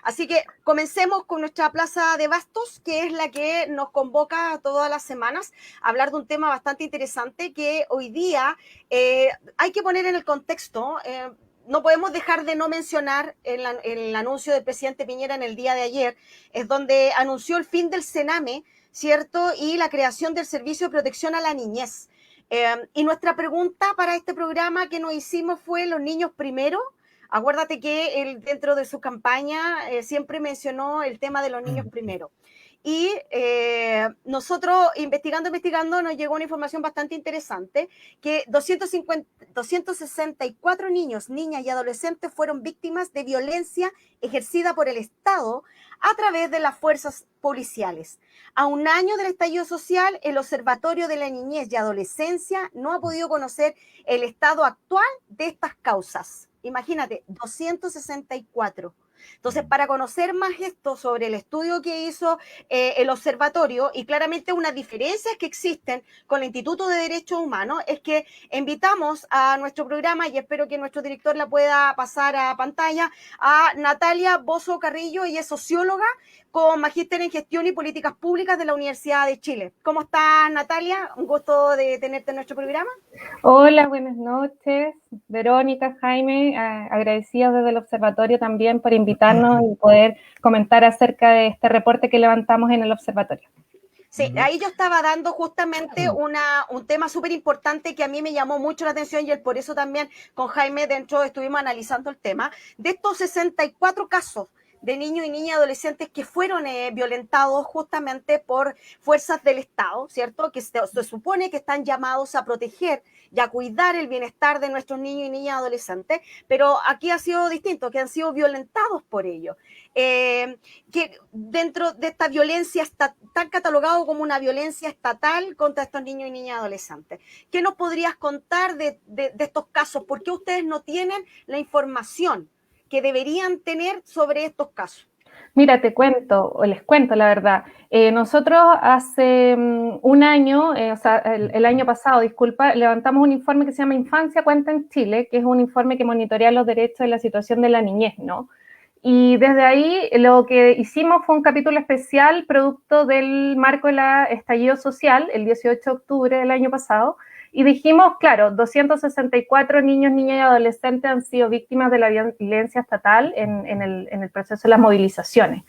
Así que comencemos con nuestra plaza de bastos, que es la que nos convoca todas las semanas a hablar de un tema bastante interesante que hoy día hay que poner en el contexto. No podemos dejar de no mencionar el anuncio del presidente Piñera en el día de ayer, es donde anunció el fin del Sename, ¿cierto? Y la creación del Servicio de Protección a la Niñez. Y nuestra pregunta para este programa que nos hicimos fue: ¿los niños primero? Acuérdate que él, dentro de su campaña, siempre mencionó el tema de los niños primero. Y nosotros, investigando, nos llegó una información bastante interesante, que 264 niños, niñas y adolescentes fueron víctimas de violencia ejercida por el Estado a través de las fuerzas policiales. A un año del estallido social, el Observatorio de la Niñez y Adolescencia no ha podido conocer el estado actual de estas causas. Imagínate, 264. Entonces, para conocer más esto sobre el estudio que hizo el observatorio, y claramente unas diferencias que existen con el Instituto de Derechos Humanos, es que invitamos a nuestro programa, y espero que nuestro director la pueda pasar a pantalla, a Natalia Bozo Carrillo. Ella es socióloga con magíster en gestión y políticas públicas de la Universidad de Chile. ¿Cómo estás, Natalia? Un gusto de tenerte en nuestro programa. Hola, buenas noches, Verónica, Jaime, agradecidos desde el observatorio también por invitarnos y poder comentar acerca de este reporte que levantamos en el observatorio. Sí, ahí yo estaba dando justamente un tema súper importante que a mí me llamó mucho la atención, y por eso también con Jaime dentro estuvimos analizando el tema, de estos 64 casos de niños y niñas adolescentes que fueron violentados justamente por fuerzas del Estado, ¿cierto? Que se supone que están llamados a proteger y a cuidar el bienestar de nuestros niños y niñas adolescentes, pero aquí ha sido distinto, que han sido violentados por ellos. Que dentro de esta violencia está tan catalogado como una violencia estatal contra estos niños y niñas adolescentes. ¿Qué nos podrías contar de estos casos? ¿Por qué ustedes no tienen la información que deberían tener sobre estos casos? Mira, te cuento, o les cuento la verdad. Nosotros hace un año, o sea, el año pasado, disculpa, levantamos un informe que se llama Infancia Cuenta en Chile, que es un informe que monitorea los derechos y la situación de la niñez, ¿no? Y desde ahí lo que hicimos fue un capítulo especial producto del marco del estallido social, el 18 de octubre del año pasado, y dijimos, claro, 264 niños, niñas y adolescentes han sido víctimas de la violencia estatal en el proceso de las movilizaciones.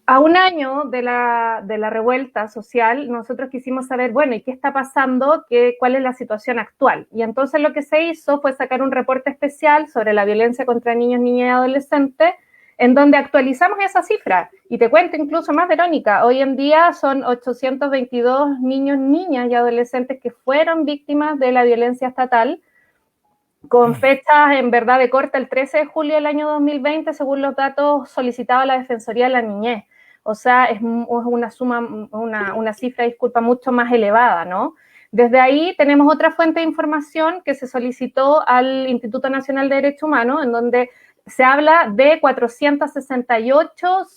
A un año de la revuelta social, nosotros quisimos saber, bueno, ¿y qué está pasando? ¿Cuál es la situación actual? Y entonces lo que se hizo fue sacar un reporte especial sobre la violencia contra niños, niñas y adolescentes, en donde actualizamos esa cifra. Y te cuento incluso más, Verónica, hoy en día son 822 niños, niñas y adolescentes que fueron víctimas de la violencia estatal, con fechas en verdad de corte el 13 de julio del año 2020, según los datos solicitados a la Defensoría de la Niñez. O sea, es una cifra, disculpa, mucho más elevada, ¿no? Desde ahí tenemos otra fuente de información que se solicitó al Instituto Nacional de Derechos Humanos, en donde se habla de 468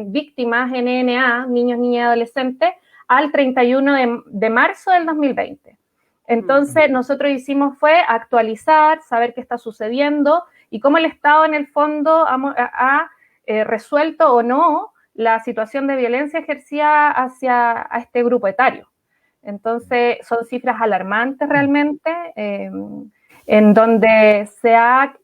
víctimas NNA, niños, niñas y adolescentes, al 31 de marzo del 2020. Entonces, nosotros hicimos fue actualizar, saber qué está sucediendo y cómo el Estado en el fondo ha resuelto o no la situación de violencia ejercida hacia a este grupo etario. Entonces, son cifras alarmantes realmente, en donde se ha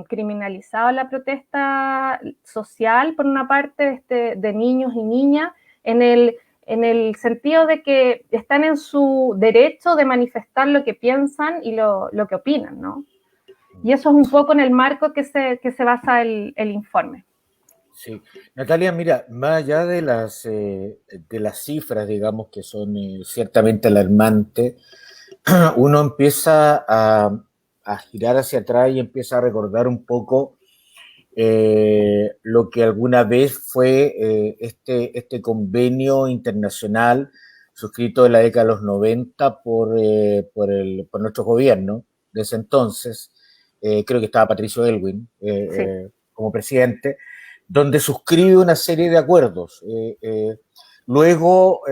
criminalizado la protesta social, por una parte, de niños y niñas, en el sentido de que están en su derecho de manifestar lo que piensan y lo que opinan, ¿no? Y eso es un poco en el marco que se basa el informe. Sí, Natalia, mira, más allá de las cifras, digamos, que son ciertamente alarmantes, uno empieza a girar hacia atrás y empieza a recordar un poco lo que alguna vez fue este convenio internacional suscrito en la década de los 90 por nuestro gobierno de ese entonces. Creo que estaba Patricio Aylwin Sí. como presidente, donde suscribe una serie de acuerdos. Luego,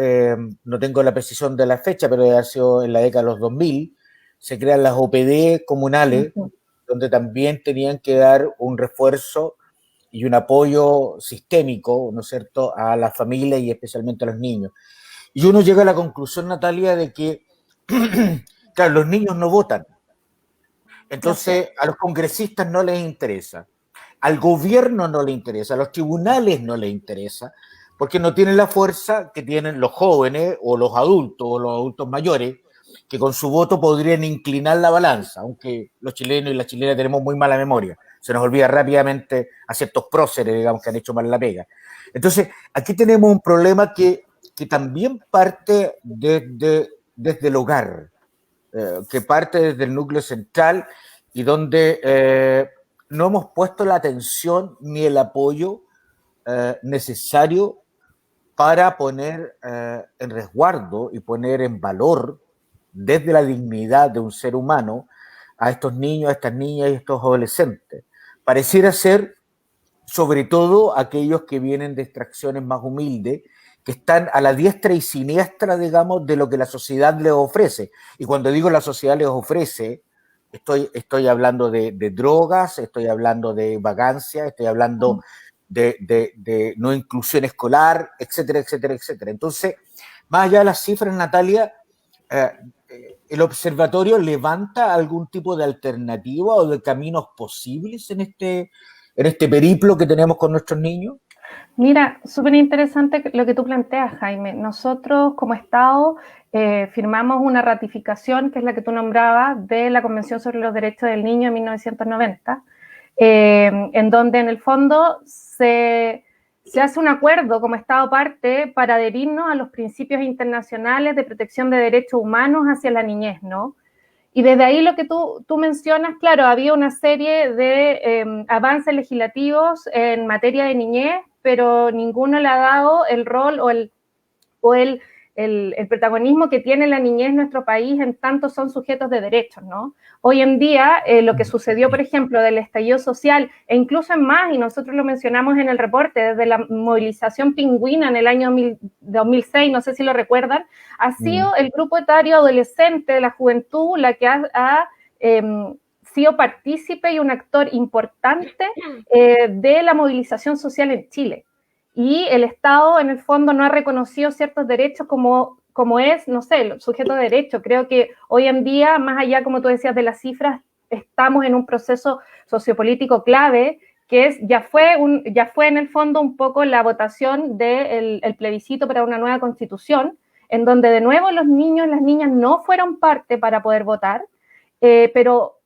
no tengo la precisión de la fecha, pero ha sido en la década de los 2000, se crean las OPD comunales, donde también tenían que dar un refuerzo y un apoyo sistémico, ¿no es cierto?, a las familias y especialmente a los niños. Y uno llega a la conclusión, Natalia, de que, claro, los niños no votan. Entonces, a los congresistas no les interesa, al gobierno no le interesa, a los tribunales no les interesa, porque no tienen la fuerza que tienen los jóvenes o los adultos mayores, que con su voto podrían inclinar la balanza, aunque los chilenos y las chilenas tenemos muy mala memoria. Se nos olvida rápidamente a ciertos próceres, digamos, que han hecho mal la pega. Entonces, aquí tenemos un problema que también parte desde el hogar, que parte desde el núcleo central y donde no hemos puesto la atención ni el apoyo necesario para poner en resguardo y poner en valor desde la dignidad de un ser humano a estos niños, a estas niñas y a estos adolescentes. Pareciera ser, sobre todo, aquellos que vienen de extracciones más humildes, que están a la diestra y siniestra, digamos, de lo que la sociedad les ofrece. Y cuando digo la sociedad les ofrece, estoy hablando de drogas, estoy hablando de vagancia, estoy hablando de no inclusión escolar, etcétera, etcétera, etcétera. Entonces, más allá de las cifras, Natalia, ¿el observatorio levanta algún tipo de alternativa o de caminos posibles en este periplo que tenemos con nuestros niños? Mira, súper interesante lo que tú planteas, Jaime. Nosotros como Estado firmamos una ratificación, que es la que tú nombrabas, de la Convención sobre los Derechos del Niño de 1990, en donde en el fondo se hace un acuerdo como Estado parte para adherirnos a los principios internacionales de protección de derechos humanos hacia la niñez, ¿no? Y desde ahí lo que tú mencionas, claro, había una serie de avances legislativos en materia de niñez, pero ninguno le ha dado el rol o el protagonismo que tiene la niñez en nuestro país, en tanto son sujetos de derechos, ¿no? Hoy en día, lo que sucedió, por ejemplo, del estallido social, e incluso en más, y nosotros lo mencionamos en el reporte, desde la movilización pingüina en el año 2006, no sé si lo recuerdan, ha sido el grupo etario adolescente de la juventud la que ha sido partícipe y un actor importante de la movilización social en Chile. Y el Estado, en el fondo, no ha reconocido ciertos derechos como es, no sé, el sujeto de derecho. Creo que hoy en día, más allá, como tú decías, de las cifras, estamos en un proceso sociopolítico clave, que ya fue en el fondo un poco la votación del plebiscito para una nueva constitución, en donde de nuevo los niños y las niñas no fueron parte para poder votar, pero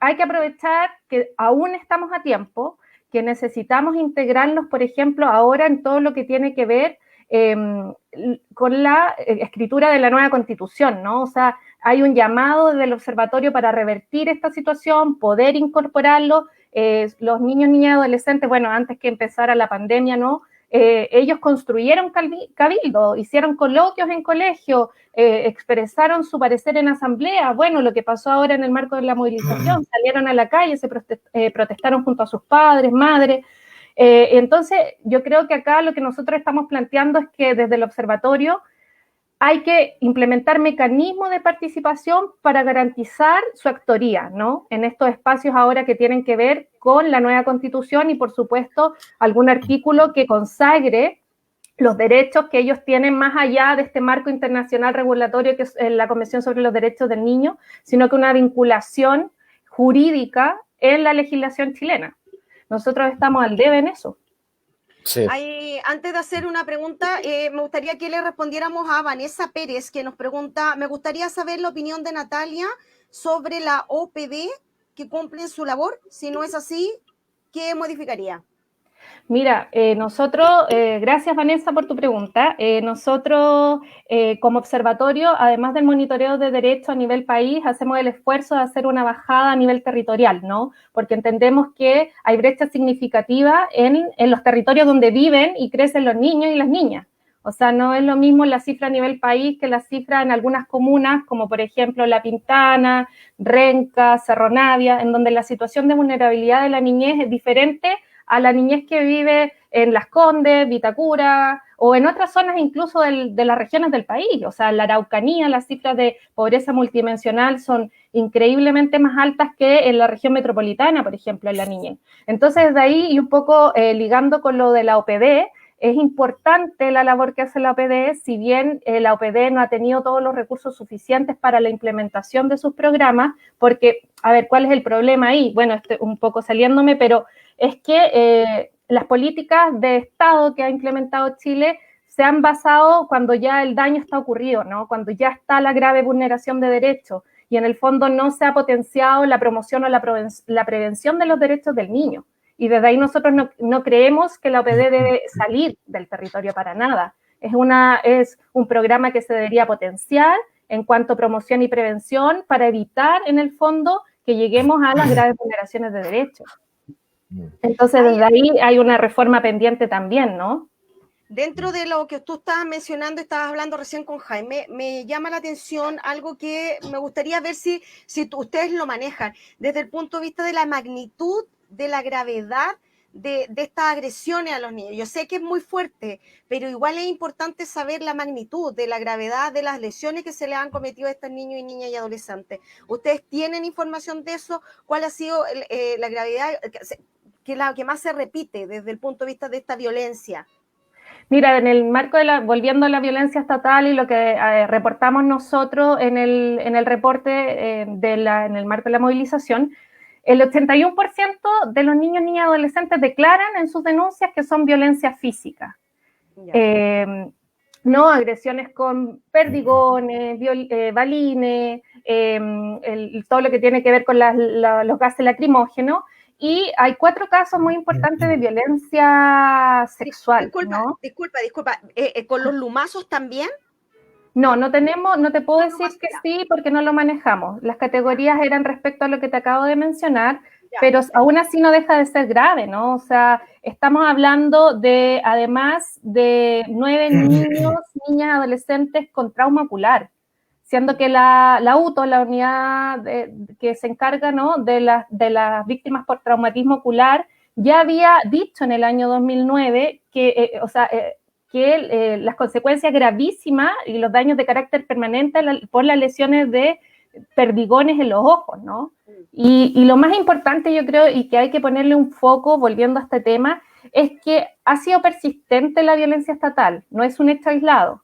hay que aprovechar que aún estamos a tiempo, que necesitamos integrarlos, por ejemplo, ahora en todo lo que tiene que ver con la escritura de la nueva Constitución, ¿no? O sea, hay un llamado del observatorio para revertir esta situación, poder incorporarlo. Los niños, niñas y adolescentes, bueno, antes que empezara la pandemia, ¿no? Ellos construyeron cabildo, hicieron coloquios en colegio, expresaron su parecer en asamblea. Bueno, lo que pasó ahora en el marco de la movilización, salieron a la calle, se protestaron junto a sus padres, madres. Entonces, yo creo que acá lo que nosotros estamos planteando es que desde el observatorio hay que implementar mecanismos de participación para garantizar su actoría, ¿no? En estos espacios ahora que tienen que ver con la nueva Constitución y, por supuesto, algún artículo que consagre los derechos que ellos tienen más allá de este marco internacional regulatorio que es la Convención sobre los Derechos del Niño, sino que una vinculación jurídica en la legislación chilena. Nosotros estamos al debe en eso. Sí. Antes de hacer una pregunta, me gustaría que le respondiéramos a Vanessa Pérez, que nos pregunta, me gustaría saber la opinión de Natalia sobre la OPD que cumplen su labor. Si no es así, ¿qué modificaría? Mira, nosotros, gracias Vanessa por tu pregunta, nosotros como observatorio, además del monitoreo de derechos a nivel país, hacemos el esfuerzo de hacer una bajada a nivel territorial, ¿no? Porque entendemos que hay brechas significativas en los territorios donde viven y crecen los niños y las niñas. O sea, no es lo mismo la cifra a nivel país que la cifra en algunas comunas, como por ejemplo La Pintana, Renca, Cerro Navia, en donde la situación de vulnerabilidad de la niñez es diferente a la niñez que vive en Las Condes, Vitacura o en otras zonas incluso de las regiones del país. O sea, en la Araucanía las cifras de pobreza multidimensional son increíblemente más altas que en la región metropolitana, por ejemplo, en la niñez. Entonces, de ahí, y un poco ligando con lo de la OPD, es importante la labor que hace la OPD, si bien la OPD no ha tenido todos los recursos suficientes para la implementación de sus programas, porque, a ver, ¿cuál es el problema ahí? Bueno, un poco saliéndome, pero es que las políticas de Estado que ha implementado Chile se han basado cuando ya el daño está ocurrido, ¿no? Cuando ya está la grave vulneración de derechos y en el fondo no se ha potenciado la promoción o la prevención de los derechos del niño. Y desde ahí nosotros no creemos que la OPD debe salir del territorio para nada. Es un programa que se debería potenciar en cuanto a promoción y prevención para evitar, en el fondo, que lleguemos a las graves vulneraciones de derechos. Entonces, desde ahí hay una reforma pendiente también, ¿no? Dentro de lo que tú estabas mencionando, estabas hablando recién con Jaime, me llama la atención algo que me gustaría ver si ustedes lo manejan, desde el punto de vista de la magnitud, de la gravedad de estas agresiones a los niños. Yo sé que es muy fuerte, pero igual es importante saber la magnitud de la gravedad de las lesiones que se le han cometido a estos niños y niñas y adolescentes. ¿Ustedes tienen información de eso? ¿Cuál ha sido la gravedad que la que más se repite desde el punto de vista de esta violencia? Mira, en el marco volviendo a la violencia estatal y lo que reportamos nosotros en el reporte en el marco de la movilización, el 81% de los niños, niñas y adolescentes declaran en sus denuncias que son violencia física. No agresiones con perdigones, balines, todo lo que tiene que ver con los gases lacrimógenos. Y hay 4 casos muy importantes de violencia sexual. Disculpa. ¿Con los lumazos también? No tenemos, no te puedo decir que sí porque no lo manejamos. Las categorías eran respecto a lo que te acabo de mencionar, pero aún así no deja de ser grave, ¿no? O sea, estamos hablando de, además de 9 niños, niñas, adolescentes con trauma ocular, siendo que la UTO, la unidad que se encarga, ¿no?, de las víctimas por traumatismo ocular, ya había dicho en el año 2009 que, las consecuencias gravísimas y los daños de carácter permanente por las lesiones de perdigones en los ojos, ¿no? Y lo más importante, yo creo, y que hay que ponerle un foco, volviendo a este tema, es que ha sido persistente la violencia estatal, no es un hecho aislado.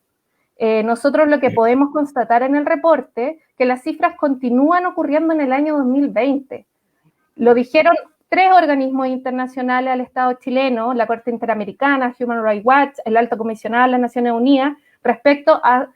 Nosotros lo que podemos constatar en el reporte, que las cifras continúan ocurriendo en el año 2020. Lo dijeron 3 organismos internacionales al Estado chileno, la Corte Interamericana, Human Rights Watch, el Alto Comisionado de las Naciones Unidas, respecto a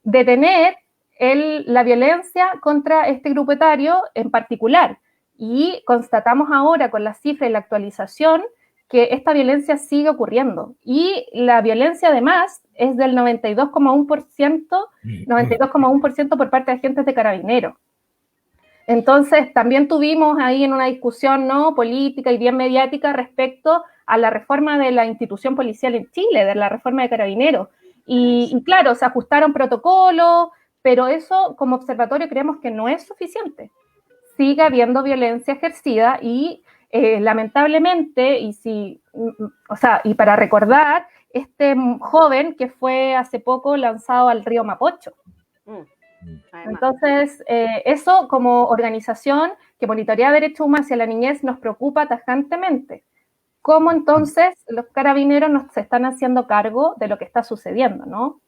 detener la violencia contra este grupo etario en particular. Y constatamos ahora con las cifras y la actualización que esta violencia sigue ocurriendo. Y la violencia además es del 92,1% por parte de agentes de Carabineros. Entonces, también tuvimos ahí en una discusión, ¿no?, política y bien mediática respecto a la reforma de la institución policial en Chile, de la reforma de Carabineros. Y claro, se ajustaron protocolos, pero eso como observatorio creemos que no es suficiente. Sigue habiendo violencia ejercida y lamentablemente, y para recordar, este joven que fue hace poco lanzado al río Mapocho. Entonces, eso como organización que monitorea derechos humanos hacia la niñez nos preocupa tajantemente. ¿Cómo entonces los carabineros nos se están haciendo cargo de lo que está sucediendo, no?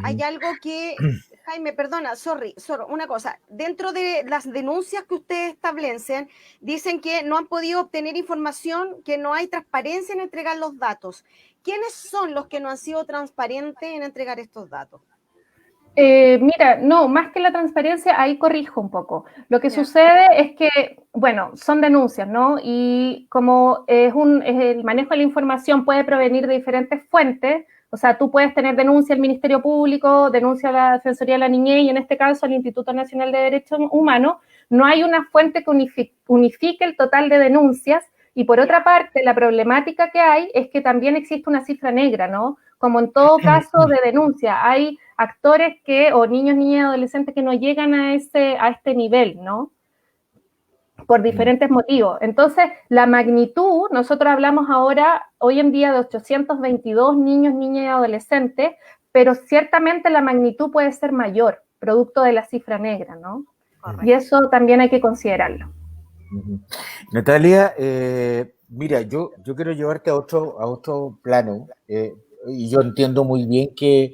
Hay algo que, Jaime, perdona, sorry, una cosa. Dentro de las denuncias que ustedes establecen, dicen que no han podido obtener información, que no hay transparencia en entregar los datos. ¿Quiénes son los que no han sido transparentes en entregar estos datos? Mira, no, más que la transparencia, ahí corrijo un poco. Lo que sucede es que, bueno, son denuncias, ¿no? Y como el manejo de la información puede provenir de diferentes fuentes, o sea, tú puedes tener denuncia al Ministerio Público, denuncia a la Defensoría de la Niñez y en este caso al Instituto Nacional de Derechos Humanos, no hay una fuente que unifique el total de denuncias. Y por otra parte, la problemática que hay es que también existe una cifra negra, ¿no? Como en todo caso de denuncia, hay actores o niños, niñas, adolescentes que no llegan a este nivel, ¿no? por diferentes motivos. Entonces, la magnitud, nosotros hablamos ahora, hoy en día, de 822 niños, niñas y adolescentes, pero ciertamente la magnitud puede ser mayor, producto de la cifra negra, ¿no? Correcto. Y eso también hay que considerarlo. Natalia, mira, yo quiero llevarte a otro plano, y yo entiendo muy bien que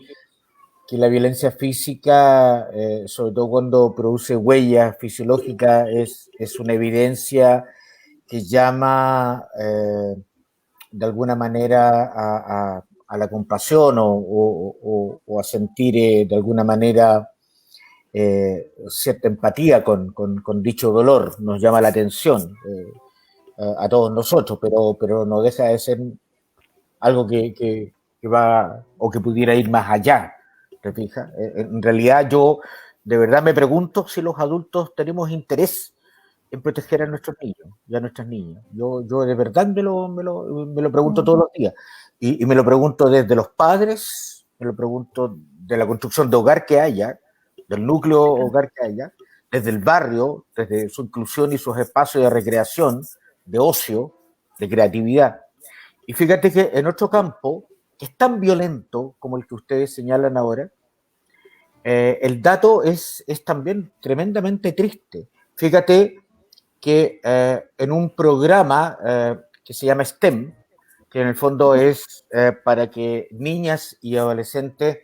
la violencia física, sobre todo cuando produce huellas fisiológicas, es una evidencia que llama de alguna manera a la compasión o a sentir de alguna manera cierta empatía con dicho dolor, nos llama la atención a todos nosotros, pero no deja de ser algo que va o que pudiera ir más allá. ¿Te fijas? En realidad yo de verdad me pregunto si los adultos tenemos interés en proteger a nuestros niños y a nuestras niñas. Yo de verdad me lo pregunto todos los días. Y me lo pregunto desde los padres, me lo pregunto de la construcción de hogar que haya, del núcleo hogar que haya, desde el barrio, desde su inclusión y sus espacios de recreación, de ocio, de creatividad. Y fíjate que en otro campo, que es tan violento como el que ustedes señalan ahora, el dato es también tremendamente triste. Fíjate que en un programa que se llama STEM, que en el fondo es para que niñas y adolescentes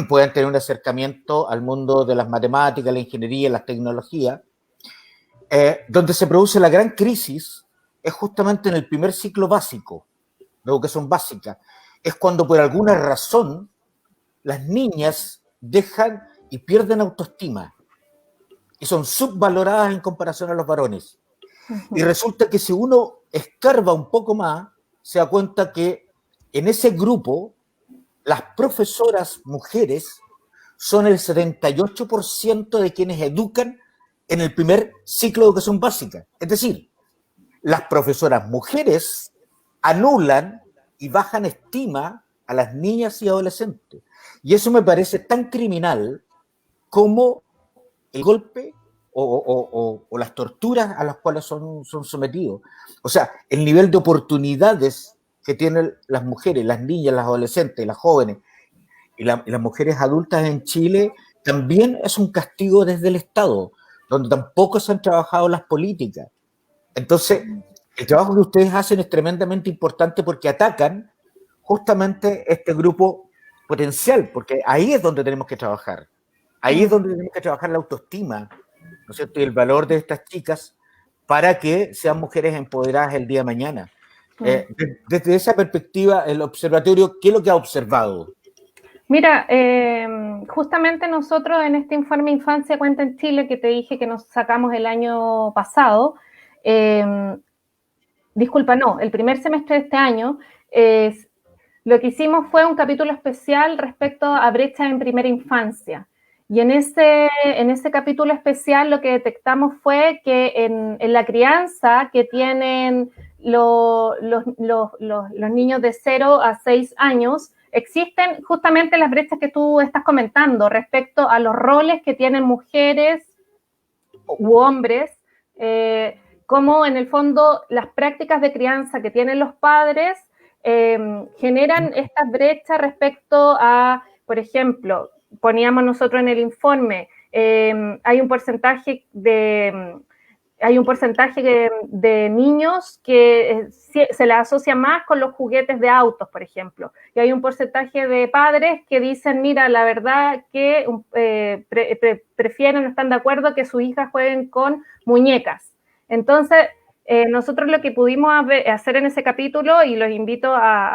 puedan tener un acercamiento al mundo de las matemáticas, la ingeniería, las tecnologías, donde se produce la gran crisis es justamente en el primer ciclo básico, de educación básica. Es cuando por alguna razón las niñas dejan y pierden autoestima y son subvaloradas en comparación a los varones. Y resulta que si uno escarba un poco más, se da cuenta que en ese grupo las profesoras mujeres son el 78% de quienes educan en el primer ciclo de educación básica. Es decir, las profesoras mujeres anulan y bajan estima a las niñas y adolescentes. Y eso me parece tan criminal como el golpe o las torturas a las cuales son sometidos. O sea, el nivel de oportunidades que tienen las mujeres, las niñas, las adolescentes, las jóvenes y las mujeres adultas en Chile también es un castigo desde el Estado, donde tampoco se han trabajado las políticas. Entonces, el trabajo que ustedes hacen es tremendamente importante porque atacan justamente este grupo potencial, porque ahí es donde tenemos que trabajar. Ahí es donde tenemos que trabajar la autoestima, ¿no es cierto? Y el valor de estas chicas para que sean mujeres empoderadas el día de mañana. Desde esa perspectiva, el observatorio, ¿qué es lo que ha observado? Mira, justamente nosotros en este informe Infancia Cuenta en Chile, que te dije que nos sacamos el año pasado, el primer semestre de este año, lo que hicimos fue un capítulo especial respecto a brecha en primera infancia. Y en ese capítulo especial lo que detectamos fue que en la crianza que tienen los niños de 0 a 6 años, existen justamente las brechas que tú estás comentando respecto a los roles que tienen mujeres u hombres, como en el fondo las prácticas de crianza que tienen los padres generan estas brechas respecto a, por ejemplo, poníamos nosotros en el informe, hay un porcentaje de niños que se les asocia más con los juguetes de autos, por ejemplo. Y hay un porcentaje de padres que dicen, mira, la verdad que prefieren, no están de acuerdo que sus hijas jueguen con muñecas. Entonces, nosotros lo que pudimos hacer en ese capítulo, y los invito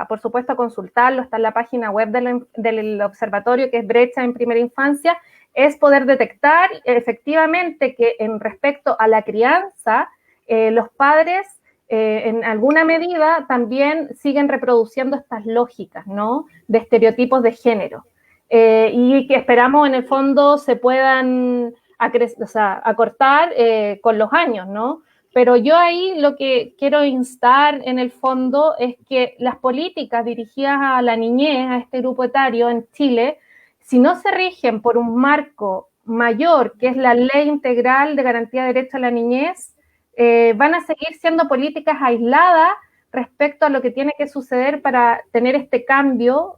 por supuesto, a consultarlo, está en la página web del observatorio, que es Brecha en Primera Infancia, es poder detectar efectivamente que en respecto a la crianza, los padres en alguna medida también siguen reproduciendo estas lógicas, ¿no?, de estereotipos de género, y que esperamos en el fondo se puedan acortar con los años, ¿no? Pero yo ahí lo que quiero instar en el fondo es que las políticas dirigidas a la niñez, a este grupo etario en Chile, si no se rigen por un marco mayor, que es la Ley Integral de Garantía de Derecho a la Niñez, van a seguir siendo políticas aisladas respecto a lo que tiene que suceder para tener este cambio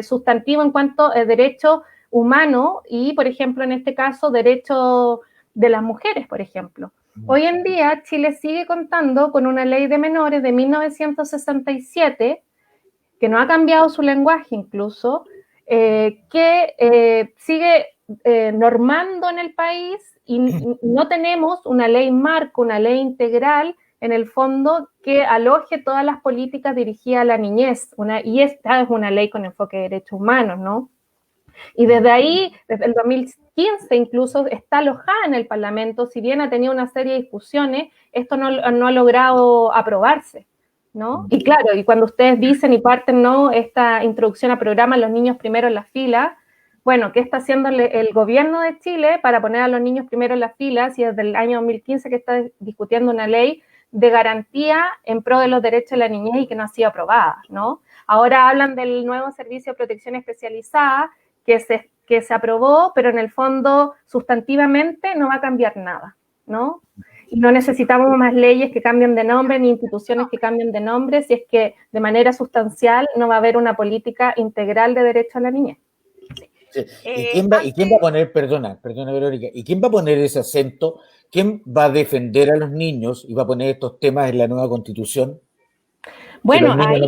sustantivo en cuanto a derechos humanos y, por ejemplo, en este caso, derechos de las mujeres, por ejemplo. Hoy en día, Chile sigue contando con una ley de menores de 1967, que no ha cambiado su lenguaje incluso, que sigue normando en el país y no tenemos una ley marco, una ley integral en el fondo que aloje todas las políticas dirigidas a la niñez, y esta es una ley con enfoque de derechos humanos, ¿no? Y desde ahí, desde el 2015 incluso, está alojada en el Parlamento, si bien ha tenido una serie de discusiones, esto no ha logrado aprobarse, ¿no? Y claro, y cuando ustedes dicen y parten, ¿no?, esta introducción al programa Los Niños Primero en la Fila, bueno, ¿qué está haciendo el gobierno de Chile para poner a los niños primero en la fila si desde el año 2015 que está discutiendo una ley de garantía en pro de los derechos de la niñez y que no ha sido aprobada, ¿no? Ahora hablan del nuevo servicio de protección especializada que se aprobó, pero en el fondo sustantivamente no va a cambiar nada, ¿no? Y no necesitamos más leyes que cambien de nombre ni instituciones que cambien de nombre si es que de manera sustancial no va a haber una política integral de derecho a la niñez. Sí. ¿Y quién va a poner, perdona Verónica, y quién va a poner ese acento? ¿Quién va a defender a los niños y va a poner estos temas en la nueva Constitución? Bueno, ahí,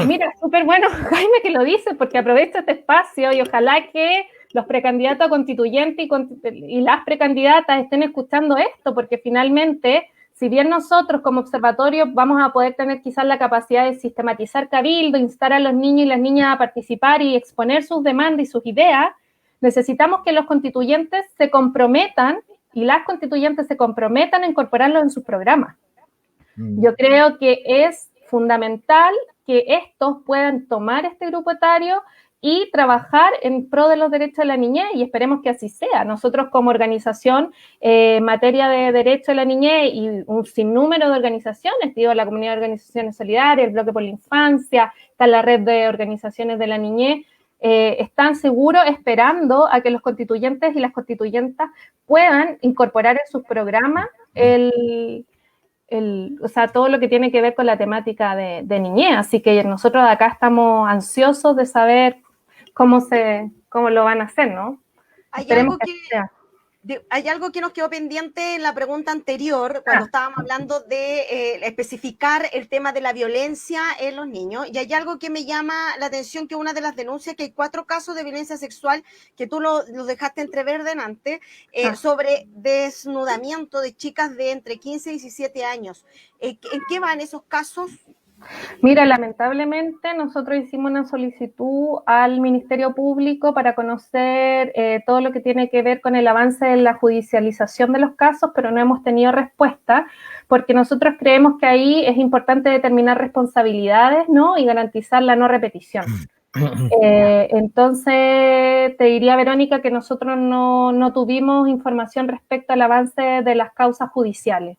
mira, súper bueno, Jaime, que lo dices, porque aprovecho este espacio y ojalá que los precandidatos a constituyentes y las precandidatas estén escuchando esto, porque finalmente, si bien nosotros como observatorio vamos a poder tener quizás la capacidad de sistematizar cabildo, instar a los niños y las niñas a participar y exponer sus demandas y sus ideas, necesitamos que los constituyentes se comprometan y las constituyentes se comprometan a incorporarlo en sus programas. Yo creo que es fundamental que estos puedan tomar este grupo etario y trabajar en pro de los derechos de la niñez, y esperemos que así sea. Nosotros como organización en materia de derechos de la niñez y un sinnúmero de organizaciones, digo, la Comunidad de Organizaciones Solidarias, el Bloque por la Infancia, está la red de organizaciones de la niñez, están seguros esperando a que los constituyentes y las constituyentas puedan incorporar en sus programas o sea, todo lo que tiene que ver con la temática de niñez. Así que nosotros acá estamos ansiosos de saber cómo lo van a hacer, ¿no? Hay algo que nos quedó pendiente en la pregunta anterior, cuando estábamos hablando de especificar el tema de la violencia en los niños, y hay algo que me llama la atención, que una de las denuncias, que hay 4 casos de violencia sexual, que tú lo dejaste entrever delante, sobre desnudamiento de chicas de entre 15 y 17 años. ¿En qué van esos casos? Mira, lamentablemente nosotros hicimos una solicitud al Ministerio Público para conocer todo lo que tiene que ver con el avance de la judicialización de los casos, pero no hemos tenido respuesta, porque nosotros creemos que ahí es importante determinar responsabilidades, ¿no?, y garantizar la no repetición. Entonces, te diría, Verónica, que nosotros no tuvimos información respecto al avance de las causas judiciales,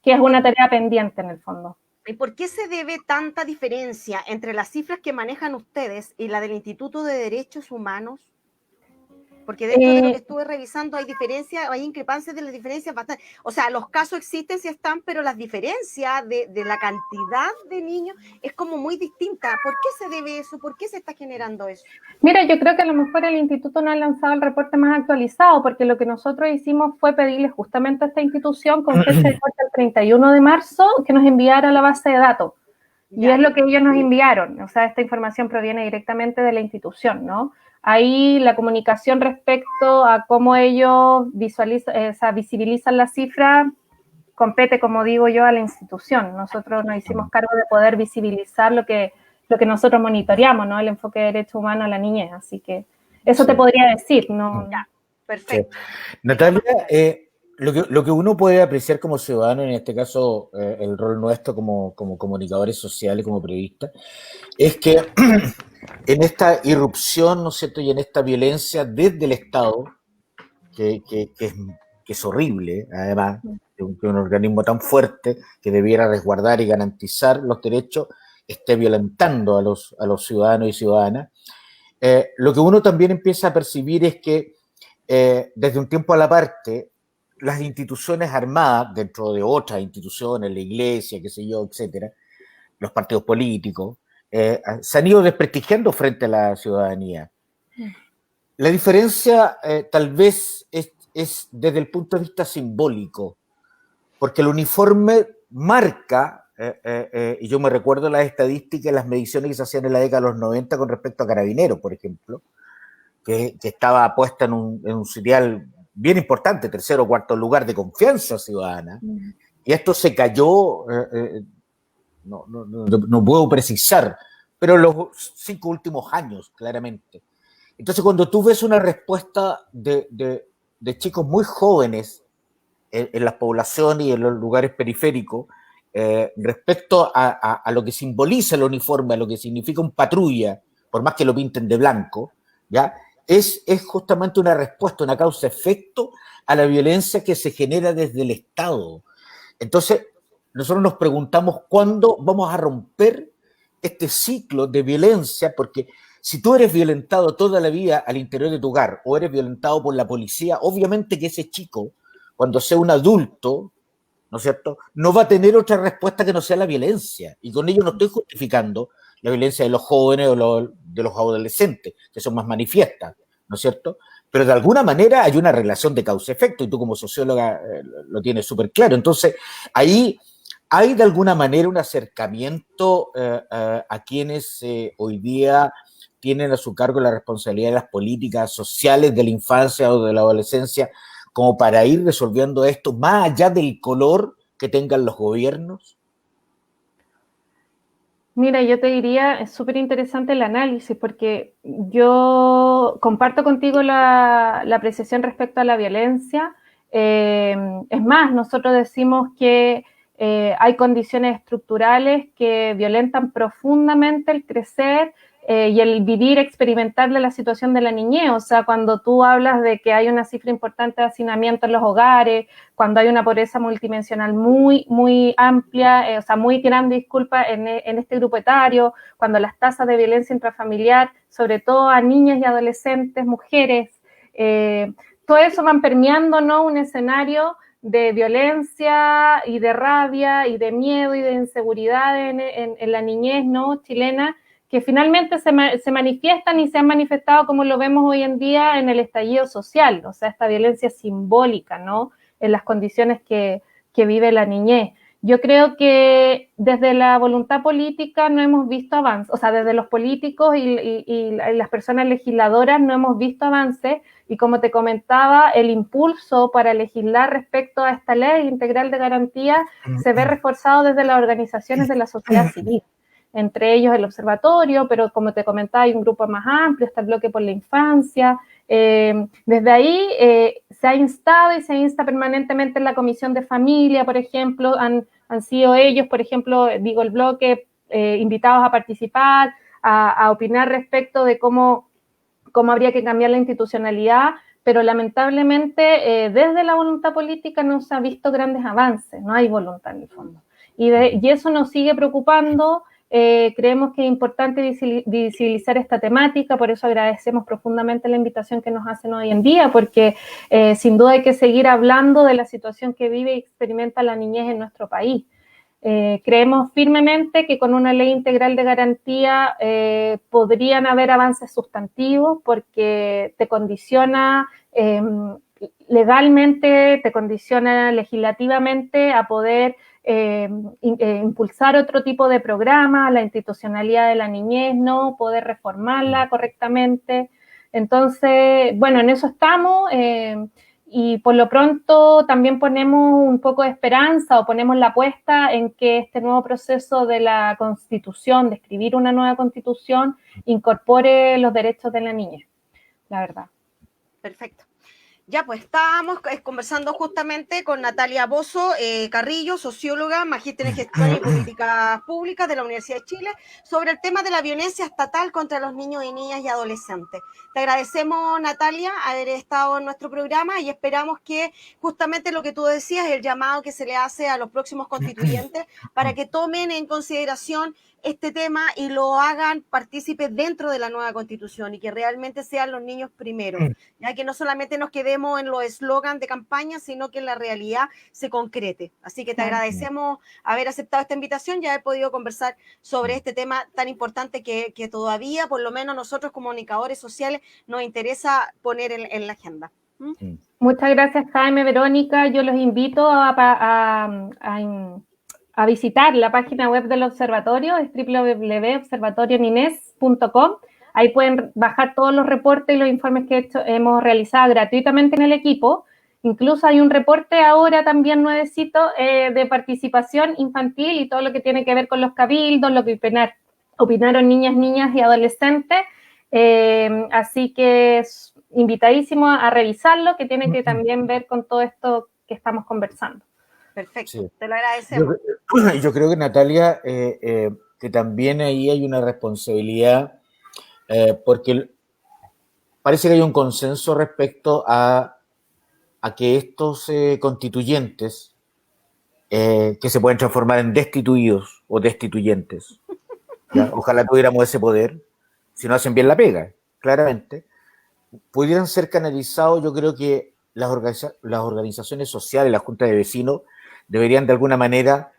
que es una tarea pendiente en el fondo. ¿Y por qué se debe tanta diferencia entre las cifras que manejan ustedes y la del Instituto de Derechos Humanos? Porque dentro de lo que estuve revisando hay diferencias, hay increpancias de las diferencias bastante. O sea, los casos existen, sí están, pero las diferencias de la cantidad de niños es como muy distinta. ¿Por qué se debe eso? ¿Por qué se está generando eso? Mira, yo creo que a lo mejor el instituto no ha lanzado el reporte más actualizado, porque lo que nosotros hicimos fue pedirle justamente a esta institución con fecha de corte el 31 de marzo que nos enviara la base de datos. Y es lo que ellos nos enviaron. O sea, esta información proviene directamente de la institución, ¿no? Ahí la comunicación respecto a cómo ellos visibilizan la cifra compete, como digo yo, a la institución. Nosotros nos hicimos cargo de poder visibilizar lo que nosotros monitoreamos, ¿no?, el enfoque de derechos humanos a la niñez. Así que eso te podría decir, ¿no? Ya, perfecto. Sí. Natalia, lo que uno puede apreciar como ciudadano, en este caso el rol nuestro como comunicadores sociales, como periodistas, es que en esta irrupción, ¿no es cierto?, y en esta violencia desde el Estado, que es horrible, además, que un organismo tan fuerte que debiera resguardar y garantizar los derechos, esté violentando a los ciudadanos y ciudadanas. Lo que uno también empieza a percibir es que desde un tiempo a la parte, las instituciones armadas, dentro de otras instituciones, la iglesia, qué sé yo, etcétera, los partidos políticos, se han ido desprestigiando frente a la ciudadanía. La diferencia tal vez es desde el punto de vista simbólico, porque el uniforme marca, y yo me recuerdo las estadísticas, las mediciones que se hacían en la década de los 90 con respecto a Carabineros, por ejemplo, que estaba puesta en un sitial bien importante, tercero o cuarto lugar de confianza ciudadana, y esto se cayó, no puedo precisar, pero en los 5 últimos años, claramente. Entonces, cuando tú ves una respuesta de chicos muy jóvenes en las poblaciones y en los lugares periféricos, respecto a lo que simboliza el uniforme, a lo que significa un patrulla, por más que lo pinten de blanco, ¿ya? Es justamente una respuesta, una causa-efecto a la violencia que se genera desde el Estado. Entonces, nosotros nos preguntamos cuándo vamos a romper este ciclo de violencia, porque si tú eres violentado toda la vida al interior de tu hogar o eres violentado por la policía, obviamente que ese chico, cuando sea un adulto, ¿no es cierto?, no va a tener otra respuesta que no sea la violencia. Y con ello no estoy justificando la violencia de los jóvenes o de los adolescentes, que son más manifiestas, ¿no es cierto? Pero de alguna manera hay una relación de causa-efecto, y tú como socióloga lo tienes súper claro. Entonces, ahí hay de alguna manera un acercamiento a quienes hoy día tienen a su cargo la responsabilidad de las políticas sociales de la infancia o de la adolescencia, como para ir resolviendo esto más allá del color que tengan los gobiernos. Mira, yo te diría, es súper interesante el análisis, porque yo comparto contigo la apreciación respecto a la violencia. Es más, nosotros decimos que hay condiciones estructurales que violentan profundamente el crecer y el vivir, experimentar de la situación de la niñez. O sea, cuando tú hablas de que hay una cifra importante de hacinamiento en los hogares, cuando hay una pobreza multidimensional muy, muy amplia, o sea, muy grande, disculpa, en este grupo etario, cuando las tasas de violencia intrafamiliar, sobre todo a niñas y adolescentes, mujeres, todo eso van permeando, ¿no?, un escenario de violencia y de rabia y de miedo y de inseguridad en la niñez, ¿no?, chilena, que finalmente se manifiestan y se han manifestado, como lo vemos hoy en día, en el estallido social, o sea, esta violencia simbólica, ¿no?, en las condiciones que vive la niñez. Yo creo que desde la voluntad política no hemos visto avance, o sea, desde los políticos y las personas legisladoras no hemos visto avance, y como te comentaba, el impulso para legislar respecto a esta ley integral de garantía se ve reforzado desde las organizaciones de la sociedad civil, entre ellos el observatorio, pero como te comentaba, hay un grupo más amplio, está el bloque por la infancia. Desde ahí se ha instado y se insta permanentemente en la comisión de familia, por ejemplo, han sido ellos, por ejemplo, digo, el bloque, invitados a participar, a opinar respecto de cómo habría que cambiar la institucionalidad, pero lamentablemente desde la voluntad política no se ha visto grandes avances, no hay voluntad en el fondo. Y eso nos sigue preocupando. Creemos que es importante visibilizar esta temática, por eso agradecemos profundamente la invitación que nos hacen hoy en día, porque sin duda hay que seguir hablando de la situación que vive y experimenta la niñez en nuestro país. Creemos firmemente que con una ley integral de garantía podrían haber avances sustantivos, porque te condiciona legalmente, te condiciona legislativamente a poder impulsar otro tipo de programa, la institucionalidad de la niñez, ¿no?, poder reformarla correctamente. Entonces, bueno, en eso estamos, y por lo pronto también ponemos un poco de esperanza, o ponemos la apuesta en que este nuevo proceso de la Constitución, de escribir una nueva Constitución, incorpore los derechos de la niñez, la verdad. Perfecto. Ya, pues estábamos conversando justamente con Natalia Bozo Carrillo, socióloga, magíster en gestión y políticas públicas de la Universidad de Chile, sobre el tema de la violencia estatal contra los niños y niñas y adolescentes. Te agradecemos, Natalia, haber estado en nuestro programa, y esperamos que justamente lo que tú decías, el llamado que se le hace a los próximos constituyentes para que tomen en consideración este tema y lo hagan partícipes dentro de la nueva Constitución, y que realmente sean los niños primero, ya que no solamente nos quedemos quedemos en los eslogans de campaña, sino que en la realidad se concrete. Así que te agradecemos haber aceptado esta invitación y haber podido conversar sobre este tema tan importante que todavía, por lo menos nosotros comunicadores sociales, nos interesa poner en la agenda. Muchas gracias, Jaime, Verónica. Yo los invito a visitar la página web del observatorio, es www.observatorionines.com. Ahí pueden bajar todos los reportes y los informes que hemos realizado gratuitamente en el equipo. Incluso hay un reporte ahora también nuevecito de participación infantil y todo lo que tiene que ver con los cabildos, lo que opinaron niñas y adolescentes. Así que es invitadísimo a revisarlo, que tiene que también ver con todo esto que estamos conversando. Perfecto, sí. Te lo agradecemos. Yo creo que, Natalia, que también ahí hay una responsabilidad, porque parece que hay un consenso respecto a que estos constituyentes, que se pueden transformar en destituidos o destituyentes, ¿ya? Ojalá tuviéramos ese poder, si no hacen bien la pega, claramente, pudieran ser canalizados. Yo creo que las organizaciones sociales, las juntas de vecinos, deberían de alguna manera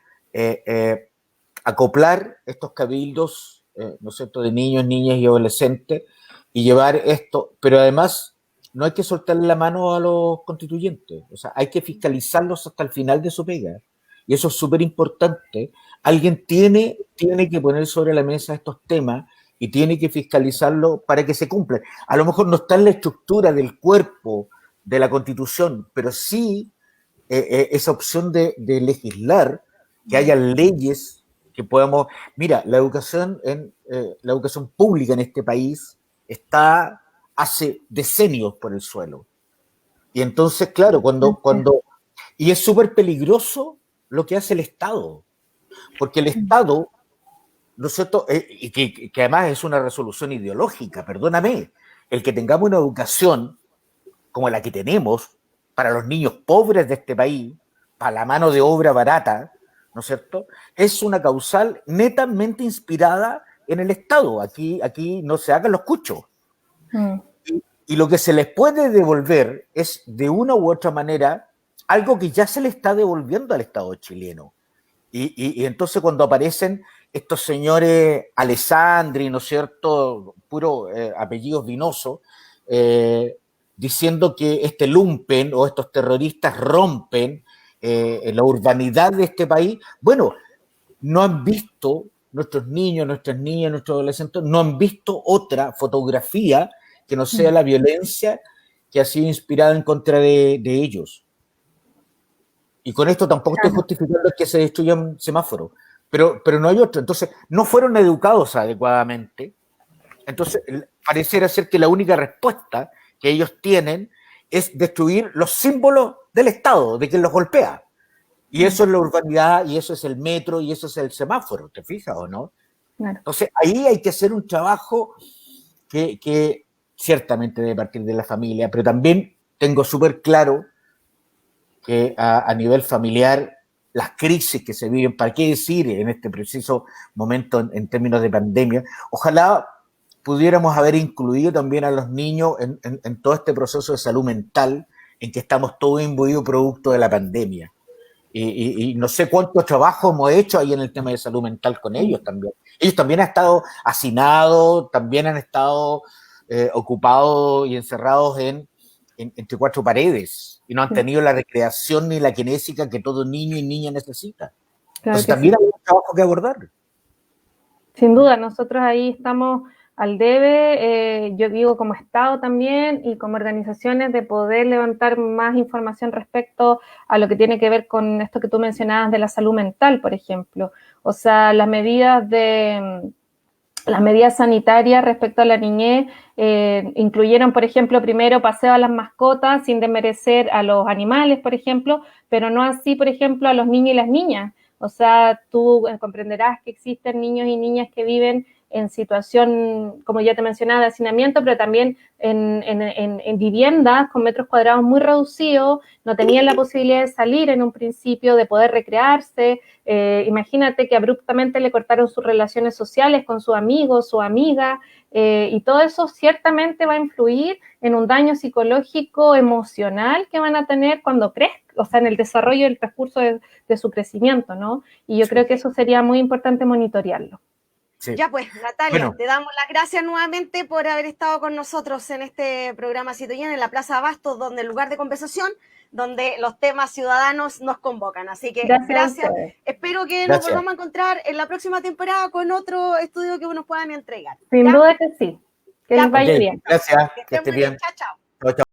acoplar estos cabildos, ¿no es cierto?, de niños, niñas y adolescentes, y llevar esto, pero además no hay que soltarle la mano a los constituyentes, o sea, hay que fiscalizarlos hasta el final de su pega, y eso es súper importante. Alguien tiene que poner sobre la mesa estos temas y tiene que fiscalizarlo para que se cumplan. A lo mejor no está en la estructura del cuerpo de la Constitución, pero sí esa opción de legislar, que haya leyes que podamos... Mira, la educación pública en este país está hace decenios por el suelo. Y entonces, claro, y es súper peligroso lo que hace el Estado, porque el Estado, ¿no es cierto?, y que además es una resolución ideológica, perdóname, el que tengamos una educación como la que tenemos para los niños pobres de este país, para la mano de obra barata, ¿no es cierto?, es una causal netamente inspirada en el Estado. Aquí no se hagan los cuchos. Y lo que se les puede devolver es, de una u otra manera, algo que ya se le está devolviendo al Estado chileno. Y entonces cuando aparecen estos señores Alessandri, ¿no es cierto?, puro apellidos vinosos, diciendo que este lumpen o estos terroristas rompen la urbanidad de este país, bueno, no han visto, nuestros niños, nuestras niñas, nuestros adolescentes, no han visto otra fotografía que no sea la violencia que ha sido inspirada en contra de ellos. Y con esto tampoco estoy justificando que se destruyan semáforos, pero no hay otro. Entonces, no fueron educados adecuadamente. Entonces, pareciera ser que la única respuesta que ellos tienen es destruir los símbolos del Estado, de quien los golpea. Y eso es la urbanidad, y eso es el metro, y eso es el semáforo, ¿te fijas o no? Claro. Entonces, ahí hay que hacer un trabajo que ciertamente debe partir de la familia, pero también tengo súper claro que a nivel familiar, las crisis que se viven, ¿para qué decir en este preciso momento en términos de pandemia? Ojalá pudiéramos haber incluido también a los niños en todo este proceso de salud mental en que estamos todos imbuidos producto de la pandemia. Y no sé cuánto trabajo hemos hecho ahí en el tema de salud mental con ellos también. Ellos también han estado hacinados, también han estado ocupados y encerrados entre cuatro paredes y no han tenido la recreación ni la kinésica que todo niño y niña necesita. Claro. Entonces también hay un trabajo que abordar. Sin duda, nosotros ahí estamos al debe, yo digo como Estado también y como organizaciones, de poder levantar más información respecto a lo que tiene que ver con esto que tú mencionabas de la salud mental, por ejemplo. O sea, las medidas sanitarias respecto a la niñez incluyeron, por ejemplo, primero paseo a las mascotas sin desmerecer a los animales, por ejemplo, pero no así, por ejemplo, a los niños y las niñas. O sea, tú comprenderás que existen niños y niñas que viven en situación, como ya te mencionaba, de hacinamiento, pero también en viviendas con metros cuadrados muy reducidos, no tenían la posibilidad de salir en un principio, de poder recrearse. Imagínate que abruptamente le cortaron sus relaciones sociales con sus amigos, su amiga, y todo eso ciertamente va a influir en un daño psicológico, emocional que van a tener cuando crezcan, o sea, en el desarrollo y el transcurso de su crecimiento, ¿no? Y yo creo que eso sería muy importante monitorearlo. Sí. Ya pues, Natalia, te damos las gracias nuevamente por haber estado con nosotros en este programa Citoyen en la Plaza Abastos, donde el lugar de conversación, donde los temas ciudadanos nos convocan. Así que gracias. Espero que nos volvamos a encontrar en la próxima temporada con otro estudio que nos puedan entregar. Sin duda que sí. Que les vaya bien. Gracias. Que estén muy bien. Chao, chao.